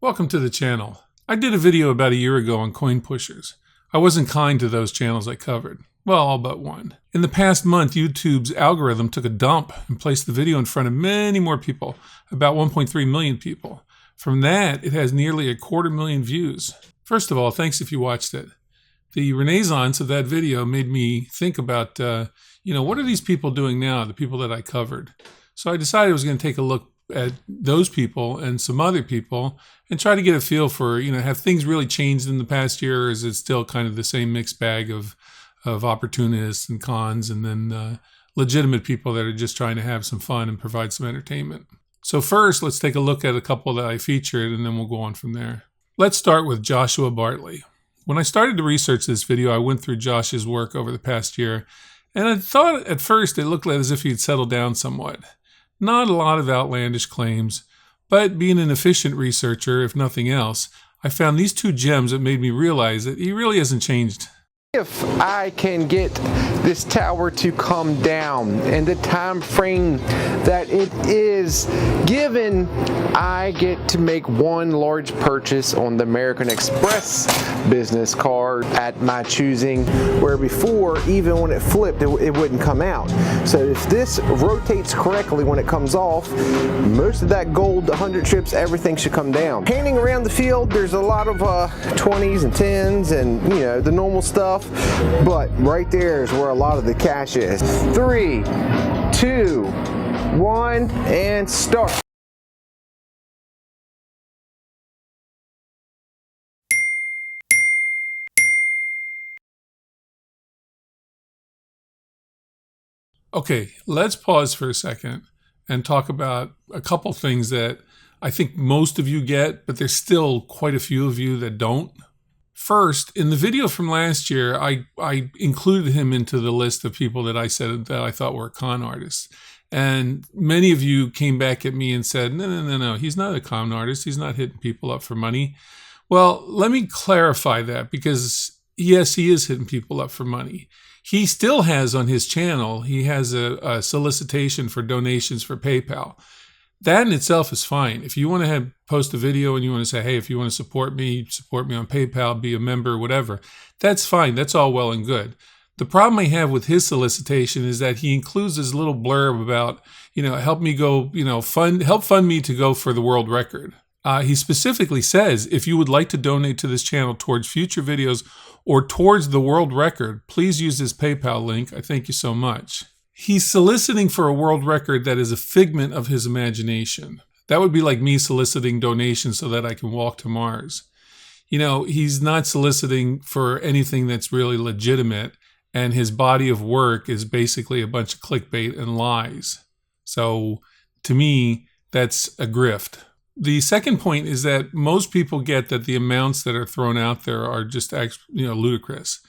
Welcome to the channel. I did a video about a year ago on coin pushers. I wasn't kind to those channels I covered. Well, all but one. In the past month, YouTube's algorithm took a dump and placed the video in front of many more people, about 1.3 million people. From that, it has nearly 250,000 views. First of all, thanks if you watched it. The renaissance of that video made me think about, what are these people doing now, the people that I covered? So I decided I was going to take a look at those people and some other people and try to get a feel for, have things really changed in the past year, or is it still kind of the same mixed bag of opportunists and cons and then legitimate people that are just trying to have some fun and provide some entertainment. So first, let's take a look at a couple that I featured and then we'll go on from there. Let's start with Joshua Bartley. When I started to research this video, I went through Josh's work over the past year, and I thought at first it looked as if he'd settled down somewhat. Not a lot of outlandish claims, but being an efficient researcher, if nothing else, I found these two gems that made me realize that he really hasn't changed. If I can get this tower to come down in the time frame that it is given, I get to make one large purchase on the American Express business card at my choosing, where before, even when it flipped, it wouldn't come out. So if this rotates correctly when it comes off, most of that gold, the 100 trips, everything should come down. Panning around the field, there's a lot of 20s and 10s and the normal stuff. But right there is where a lot of the cash is. 3, 2, 1, and start. Okay, let's pause for a second and talk about a couple things that I think most of you get, but there's still quite a few of you that don't. First, in the video from last year, I included him into the list of people that I said that I thought were con artists. And many of you came back at me and said, no, he's not a con artist. He's not hitting people up for money. Well, let me clarify that, because yes, he is hitting people up for money. He still has on his channel, he has a solicitation for donations for PayPal. That in itself is fine. If you want to post a video and you want to say, hey, if you want to support me on PayPal, be a member, whatever, that's fine. That's all well and good. The problem I have with his solicitation is that he includes this little blurb about, help me go, help fund me to go for the world record. He specifically says, if you would like to donate to this channel towards future videos or towards the world record, please use this PayPal link. I thank you so much. He's soliciting for a world record that is a figment of his imagination. That would be like me soliciting donations so that I can walk to Mars. He's not soliciting for anything that's really legitimate, and his body of work is basically a bunch of clickbait and lies. So to me, that's a grift. The second point is that most people get that the amounts that are thrown out there are just ludicrous.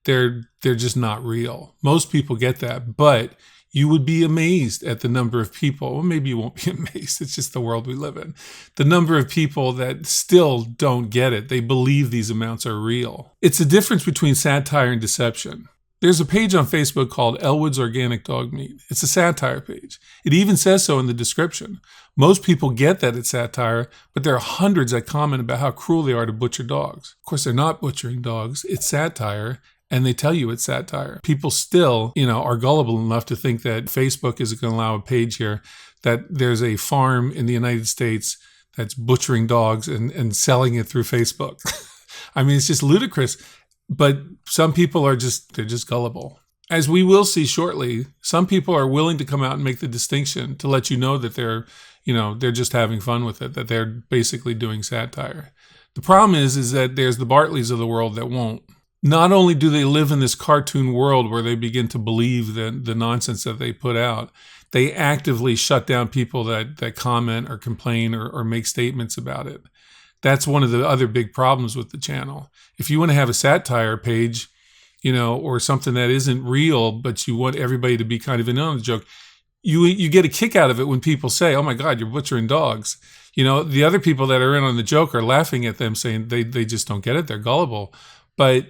They're just not real. Most people get that, but you would be amazed at the number of people. Well, maybe you won't be amazed. It's just the world we live in. The number of people that still don't get it. They believe these amounts are real. It's a difference between satire and deception. There's a page on Facebook called Elwood's Organic Dog Meat. It's a satire page. It even says so in the description. Most people get that it's satire, but there are hundreds that comment about how cruel they are to butcher dogs. Of course, they're not butchering dogs. It's satire. And they tell you it's satire. People still, are gullible enough to think that Facebook isn't going to allow a page here, that there's a farm in the United States that's butchering dogs and selling it through Facebook. I mean, it's just ludicrous. But some people they're just gullible. As we will see shortly, some people are willing to come out and make the distinction to let you know that they're just having fun with it, that they're basically doing satire. The problem is that there's the Bartleys of the world that won't. Not only do they live in this cartoon world where they begin to believe the nonsense that they put out, they actively shut down people that comment or complain or make statements about it. That's one of the other big problems with the channel. If you want to have a satire page, or something that isn't real, but you want everybody to be kind of in on the joke, you get a kick out of it when people say, oh my God, you're butchering dogs. The other people that are in on the joke are laughing at them, saying they just don't get it. They're gullible. But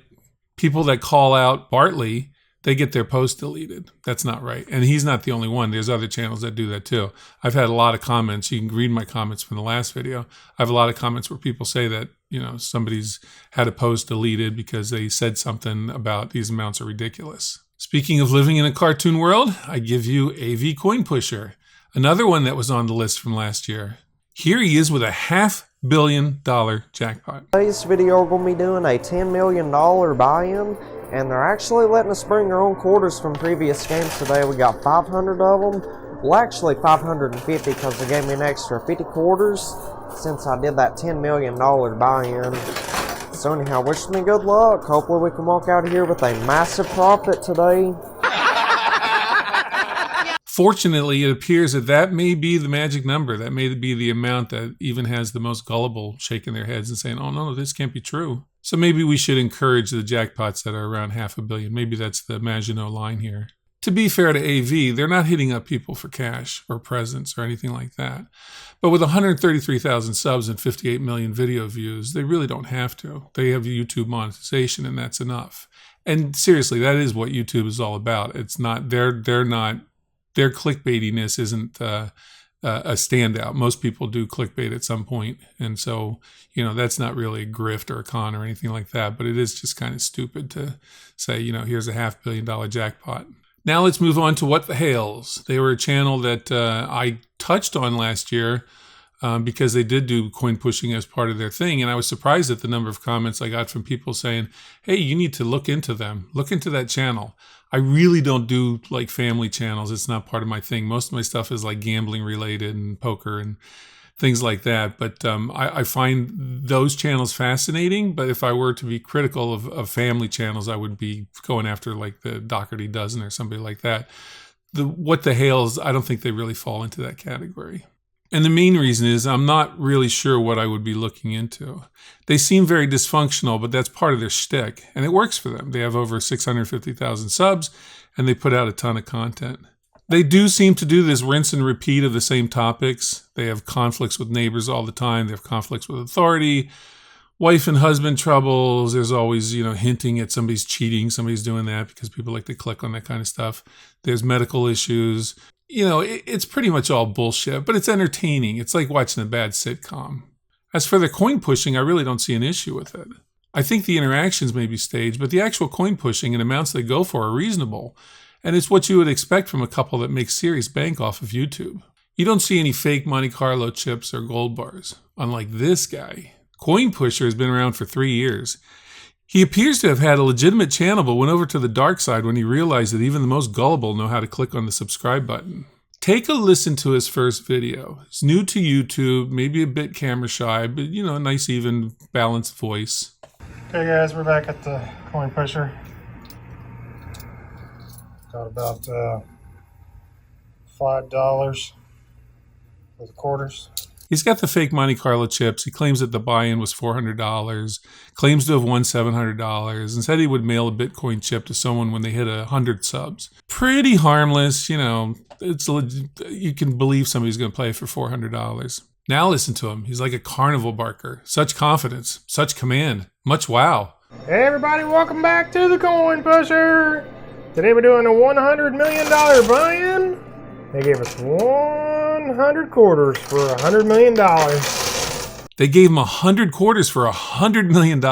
people that call out Bartley they get their post deleted. That's not right. And he's not the only one. There's other channels that do that too. I've had a lot of comments. You can read my comments from the last video. I have a lot of comments where people say that, somebody's had a post deleted because they said something about these amounts are ridiculous. Speaking of living in a cartoon world, I give you AV Coin Pusher, another one that was on the list from last year. Here he is with a $500 million jackpot. Today's video we're going to be doing a $10 million buy-in, and they're actually letting us bring our own quarters from previous games today. We got 500 of them. Well, actually 550 because they gave me an extra 50 quarters since I did that $10 million buy-in. So anyhow, wish me good luck. Hopefully we can walk out of here with a massive profit today. Fortunately, it appears that may be the magic number. That may be the amount that even has the most gullible shaking their heads and saying, oh no, this can't be true. So maybe we should encourage the jackpots that are around $500 million. Maybe that's the Maginot line here. To be fair to AV, they're not hitting up people for cash or presents or anything like that. But with 133,000 subs and 58 million video views, they really don't have to. They have YouTube monetization, and that's enough. And seriously, that is what YouTube is all about. It's not their clickbaitiness isn't a standout. Most people do clickbait at some point, and so that's not really a grift or a con or anything like that. But it is just kind of stupid to say, here's a $500 million jackpot. Now let's move on to What the Hales. They were a channel that I touched on last year because they did do coin pushing as part of their thing. And I was surprised at the number of comments I got from people saying, hey, you need to look into them. Look into that channel. I really don't do like family channels. It's not part of my thing. Most of my stuff is like gambling related and poker and things like that. But I find those channels fascinating. But if I were to be critical of family channels, I would be going after like the Doherty Dozen or somebody like that. What the Hales, I don't think they really fall into that category. And the main reason is I'm not really sure what I would be looking into. They seem very dysfunctional, but that's part of their shtick. And it works for them. They have over 650,000 subs, and they put out a ton of content. They do seem to do this rinse and repeat of the same topics. They have conflicts with neighbors all the time. They have conflicts with authority, wife and husband troubles. There's always, hinting at somebody's cheating. Somebody's doing that because people like to click on that kind of stuff. There's medical issues. It's pretty much all bullshit, but it's entertaining. It's like watching a bad sitcom. As for the coin pushing, I really don't see an issue with it. I think the interactions may be staged, but the actual coin pushing and amounts they go for are reasonable. And it's what you would expect from a couple that makes serious bank off of YouTube. You don't see any fake Monte Carlo chips or gold bars. Unlike this guy. Coin Pusher has been around for 3 years. He appears to have had a legitimate channel, but went over to the dark side when he realized that even the most gullible know how to click on the subscribe button. Take a listen to his first video. He's new to YouTube, maybe a bit camera shy, but a nice, even, balanced voice. Okay guys, we're back at the Coin Pusher. Got about $5 for the quarters. He's got the fake Monte Carlo chips. He claims that the buy-in was $400, claims to have won $700, and said he would mail a Bitcoin chip to someone when they hit 100 subs. Pretty harmless, you can believe somebody's going to play for $400. Now listen to him. He's like a carnival barker. Such confidence, such command, much wow. Hey everybody, welcome back to the Coin Pusher. Today we're doing a $100 million buy-in. They gave us 100 quarters for $100 million. They gave him 100 quarters for $100 million.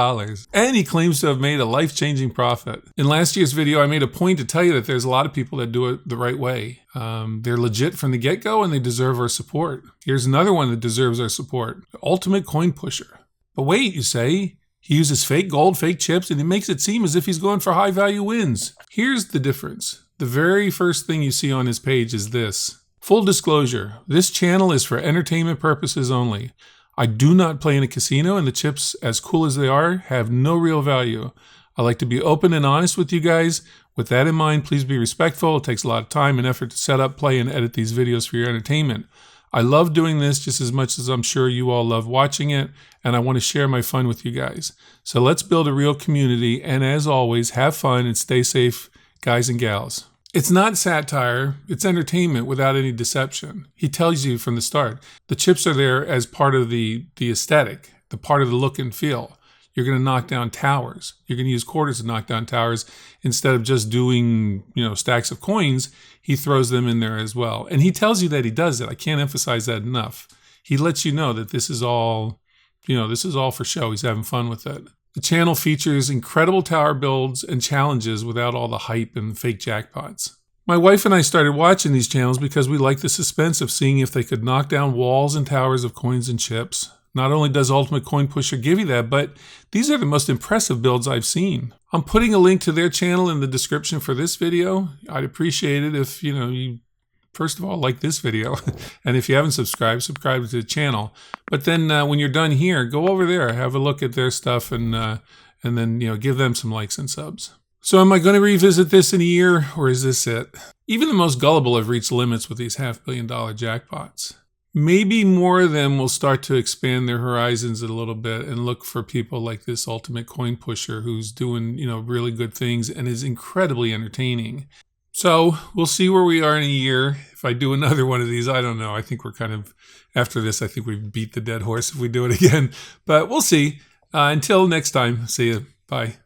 And he claims to have made a life-changing profit. In last year's video, I made a point to tell you that there's a lot of people that do it the right way. They're legit from the get-go and they deserve our support. Here's another one that deserves our support. The Ultimate Coin Pusher. But wait, you say? He uses fake gold, fake chips, and he makes it seem as if he's going for high-value wins. Here's the difference. The very first thing you see on his page is this. Full disclosure, this channel is for entertainment purposes only. I do not play in a casino, and the chips, as cool as they are, have no real value. I like to be open and honest with you guys. With that in mind, please be respectful. It takes a lot of time and effort to set up, play, and edit these videos for your entertainment. I love doing this just as much as I'm sure you all love watching it, and I want to share my fun with you guys. So let's build a real community, and as always, have fun and stay safe, guys and gals. It's not satire, it's entertainment without any deception. He tells you from the start, the chips are there as part of the aesthetic, the part of the look and feel. You're going to knock down towers. You're going to use quarters to knock down towers instead of just doing, stacks of coins. He throws them in there as well. And he tells you that he does it. I can't emphasize that enough. He lets you know that this is all, this is all for show. He's having fun with it. The channel features incredible tower builds and challenges without all the hype and fake jackpots. My wife and I started watching these channels because we like the suspense of seeing if they could knock down walls and towers of coins and chips. Not only does Ultimate Coin Pusher give you that, but these are the most impressive builds I've seen. I'm putting a link to their channel in the description for this video. I'd appreciate it if, you first of all, like this video. And if you haven't subscribed, subscribe to the channel. But then when you're done here, go over there, have a look at their stuff, and then, give them some likes and subs. So am I going to revisit this in a year, or is this it? Even the most gullible have reached limits with these $500 million jackpots. Maybe more of them will start to expand their horizons a little bit and look for people like this Ultimate Coin Pusher who's doing, really good things and is incredibly entertaining. So we'll see where we are in a year. If I do another one of these, I don't know. I think we're after this, I think we've beat the dead horse if we do it again. But we'll see. Until next time, see you. Bye.